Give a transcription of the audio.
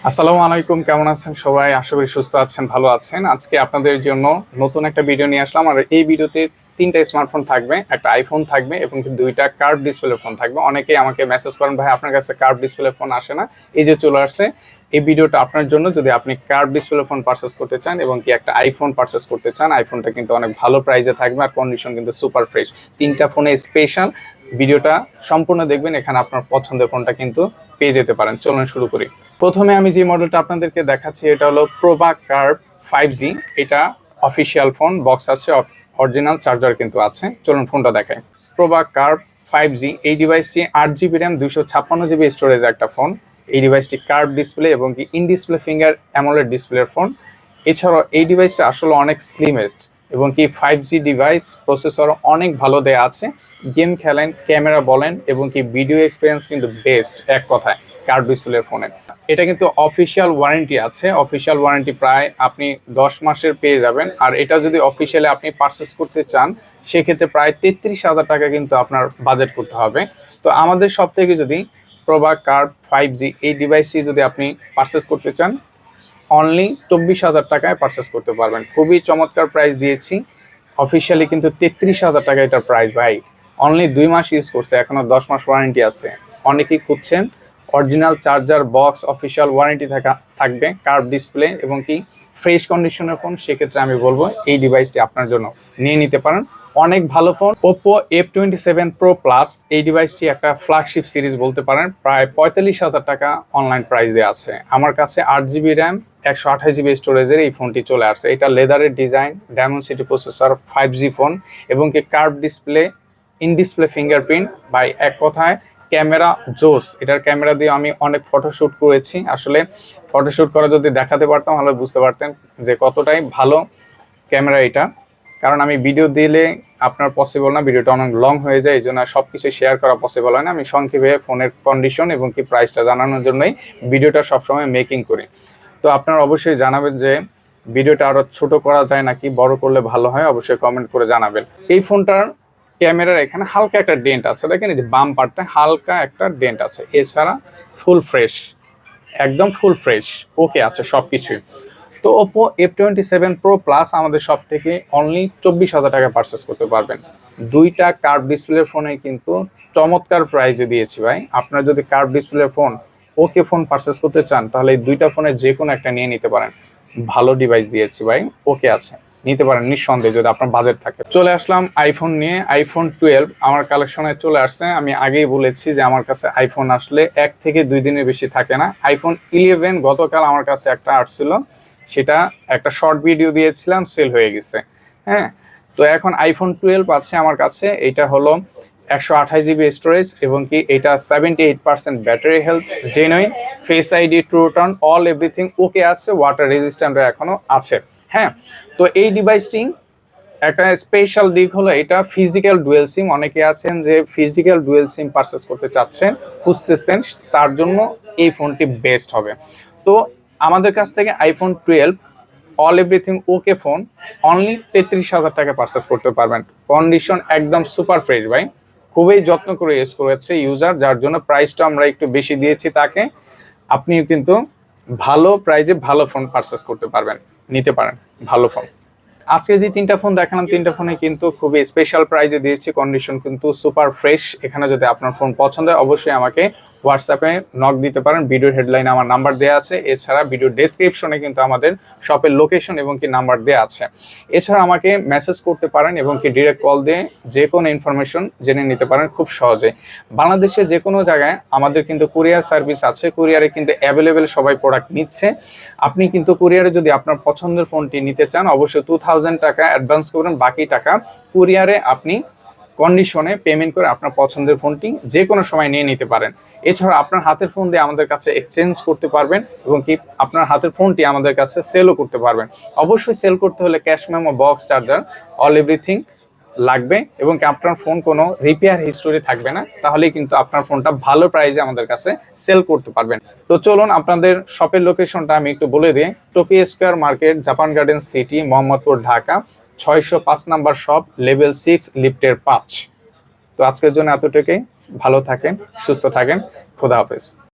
আসসালামু আলাইকুম, কেমন আছেন সবাই? আশা করি সুস্থ আছেন, ভালো আছেন। আজকে আপনাদের জন্য নতুন একটা ভিডিও নিয়ে আসলাম। আর এই ভিডিওতে তিনটা স্মার্টফোন থাকবে, একটা আইফোন থাকবে এবং দুইটা কার্ভ ডিসপ্লে ফোন থাকবে। অনেকেই আমাকে মেসেজ করেন, ভাই আপনার কাছে কার্ভ ডিসপ্লে ফোন আসে না, এই যে চলে আসছে। এই ভিডিওটা আপনার জন্য, যদি আপনি কার্ভ ডিসপ্লে ফোন পারচেস করতে চান এবং একটা আইফোন পারচেস করতে চান। আইফোনটা কিন্তু অনেক ভালো প্রাইসে থাকবে আর কন্ডিশন কিন্তু সুপার ফ্রেশ। তিনটা ফোনে স্পেশাল। ভিডিওটা সম্পূর্ণ দেখবেন, এখানে আপনার পছন্দের ফোনটা কিন্তু পেয়ে যেতে পারেন। চলুন শুরু করি। প্রথমে আমি যে মডেলটা আপনাদেরকে দেখাচ্ছি, এটা হলো প্রোভা কার্ভ 5G। এটা অফিসিয়াল ফোন, বক্স আছে, অরিজিনাল চার্জার কিন্তু আছে। চলুন ফোনটা দেখাই। প্রোভা কার্ভ 5G, এই ডিভাইসটি 8GB র্যাম, 256GB স্টোরেজ একটা ফোন। এই ডিভাইসটি কার্ভ ডিসপ্লে এবং ইন ডিসপ্লে ফিঙ্গার অ্যামোলেড ডিসপ্লের ফোন। এছাড়াও এই ডিভাইসটা আসলে অনেক স্লিমেস্ট এবং 5G ডিভাইস, প্রসেসর অনেক ভালো দেয়া আছে। গেম খেলেন, ক্যামেরা বলেন এবং ভিডিও এক্সপিরিয়েন্স কিন্তু বেস্ট এক কথায় কার্ভ ডিসপ্লে ফোনে। এটা কিন্তু অফিসিয়াল ওয়ারেন্টি আছে, অফিসিয়াল ওয়ারেন্টি প্রায় আপনি 10 মাসের পেয়ে যাবেন। আর এটা যদি অফিসিয়ালি আপনি পারচেস করতে চান, সেক্ষেত্রে প্রায় 33,000 টাকা কিন্তু আপনার বাজেট করতে হবে। তো আমাদের সব থেকে যদি প্রোভা কার্ভ 5G এই ডিভাইসটি যদি আপনি পারচেস করতে চান, অনলি 24,000 টাকায় পারচেস করতে পারবেন। খুবই চমৎকার প্রাইস দিয়েছি। অফিসিয়ালি কিন্তু 33,000 টাকা এটার প্রাইস ভাই। অনলি 2 মাস ইউজ করছে, এখনো 10 মাস ওয়ারেন্টি আছে। অনেকেই খুঁজছেন, original charger, box, official warranty থাকবে, কার্ভ ডিসপ্লে এবং ফ্রেশ কন্ডিশনের ফোন। সেক্ষেত্রে আমি বলবো এই ডিভাইসটি আপনার জন্য নিয়ে নিতে পারেন। অনেক ভালো phone. Oppo F27 Pro Plus, এই ডিভাইসটি একটা ফ্ল্যাগশিপ সিরিজ বলতে পারেন। প্রায় 45,000 টাকা অনলাইন প্রাইস দেওয়া আছে। আমার কাছে 8GB র্যাম, 128GB স্টোরেজের এই ফোনটি চলে আসছে। এটা লেদারের design, diamond processor, 5G phone এবং curve display, in display fingerprint. বাই এক কথায় ক্যামেরা জোস। এটার ক্যামেরা দিয়ে আমি অনেক ফটোশ্যুট করেছি। আসলে ফটোশ্যুট করা যদি দেখাতে পারতাম তাহলে বুঝতে পারতেন যে কতটাই ভালো ক্যামেরা এটা। কারণ আমি ভিডিও দিলে আপনার পসিবল না, ভিডিওটা অনেক লং হয়ে যায়, এই জন্য সব কিছু শেয়ার করা পসিবল হয় না। আমি সংক্ষেপে ফোনের কন্ডিশন এবং প্রাইসটা জানানোর জন্যই ভিডিওটা সবসময় মেকিং করি। তো আপনারা অবশ্যই জানাবেন যে ভিডিওটা আরও ছোট করা যায় নাকি বড় করলে ভালো হয়, অবশ্যই কমেন্ট করে জানাবেন। এই ফোনটার ক্যামেরার এখানে হালকা একটা ডেন্ট আছে, দেখেন এই যে বাম পার্টটা হালকা একটা ডেন্ট আছে। এছাড়া ফুল ফ্রেশ, একদম ফুল ফ্রেশ, ওকে আছে সব কিছুই। তো ওপো F27 Pro Plus আমাদের সব থেকে অনলি 24,000 টাকা পারচেস করতে পারবেন। দুইটা কার্ভ ডিসপ্লের ফোনে কিন্তু চমৎকার প্রাইজে দিয়েছি ভাই। আপনারা যদি কার্ভ ডিসপ্লের ফোন, ওকে ফোন পারচেস করতে চান, তাহলে এই দুইটা ফোনের যে কোনো একটা নিয়ে নিতে পারেন। ভালো ডিভাইস দিয়েছি ভাই, ওকে আছে, নিতে পারেন নিঃসন্দেহে যদি আপনার বাজেট থাকে। চলে আসলাম আইফোন নিয়ে। আইফোন 12 আমার কালেকশনে চলে আসছে। আমি আগেই বলেছি যে আমার কাছে আইফোন আসলে 1 থেকে 2 দিনের বেশি থাকে না। আইফোন 11 গতকাল আমার কাছে একটা আসছিল, সেটা একটা শর্ট ভিডিও দিয়েছিলাম, সেল হয়ে গেছে। হ্যাঁ, তো এখন আইফোন 12 আছে আমার কাছে। এটা হলো 128GB স্টোরেজ এবং এটা 78% battery health, genuine, face ID, true tone, all everything okay আছে, ওয়াটার রেজিস্ট্যান্ট এখনো আছে। হ্যাঁ, তো এই ডিভাইসটি একটা স্পেশাল দিক হলো এটা ফিজিক্যাল ডুয়েল সিম। অনেকে আছেন যে ফিজিক্যাল ডুয়েল সিম পারচেস করতে চাচ্ছেন, খুঁজতেছেন, তার জন্য এই ফোনটি বেস্ট হবে। তো আমাদের কাছ থেকে iPhone 12 all everything okay phone only 33,000 টাকা পারচেস করতে পারবেন। কন্ডিশন একদম সুপার ফ্রেশ ভাই, খুবই যত্ন করে ইউজ করেছে ইউজার, যার জন্য প্রাইসটা আমরা একটু বেশি দিয়েছি তাকে। আপনিও কিন্তু ভালো প্রাইজে ভালো ফোন পারচেস করতে পারবেন, নিতে পারেন ভালো ফোন। আজকে যে তিনটা ফোন দেখালাম, তিনটা ফোনে কিন্তু খুবই স্পেশাল প্রাইজে দিয়েছি, কন্ডিশন কিন্তু সুপার ফ্রেশ। এখানে যদি আপনার ফোন পছন্দ হয় অবশ্যই আমাকে হোয়াটসঅ্যাপে নক দিতে পারেন। ভিডিওর হেডলাইনে আমার নাম্বার দেওয়া আছে। এছাড়া ভিডিও ডেসক্রিপশনে কিন্তু আমাদের শপের লোকেশন এবং নাম্বার দেওয়া আছে। এছাড়া আমাকে মেসেজ করতে পারেন এবং ডিরেক্ট কল দিয়ে যে কোনো ইনফরমেশন জেনে নিতে পারেন খুব সহজে। বাংলাদেশে যে কোনো জায়গায় আমাদের কিন্তু কুরিয়ার সার্ভিস আছে। কুরিয়ারে কিন্তু অ্যাভেলেবেল সবাই প্রোডাক্ট নিচ্ছে। আপনি কিন্তু কুরিয়ারে যদি আপনার পছন্দের ফোনটি নিতে চান, অবশ্যই 2000 টাকা অ্যাডভান্স করবেন, বাকি টাকা কুরিয়ারে আপনি কন্ডিশনে পেমেন্ট করে আপনার পছন্দের ফোনটি যে কোনো সময় নিয়ে নিতে পারেন। এছাড়া আপনার হাতের ফোন দিয়ে আমাদের কাছে এক্সচেঞ্জ করতে পারবেন এবং আপনার হাতের ফোনটি আমাদের কাছে সেলও করতে পারবেন। অবশ্যই সেল করতে হলে cash memo, box, charger, all everything লাগবে এবং আপনার ফোন কোনো রিপেয়ার হিস্টোরি থাকবে না, তাহলেই কিন্তু আপনার ফোনটা ভালো প্রাইসে আমাদের কাছে সেল করতে পারবেন। তো চলুন আপনাদের শপের লোকেশনটা আমি একটু বলে দিই। Tokyo square market, Japan garden city, Mohammadpur, Dhaka, 605 number shop, level 6, লিফটের 5। তো আজকের জন্য এতটুকুই। ভালো থাকেন, সুস্থ থাকেন, খোদা হাফেজ।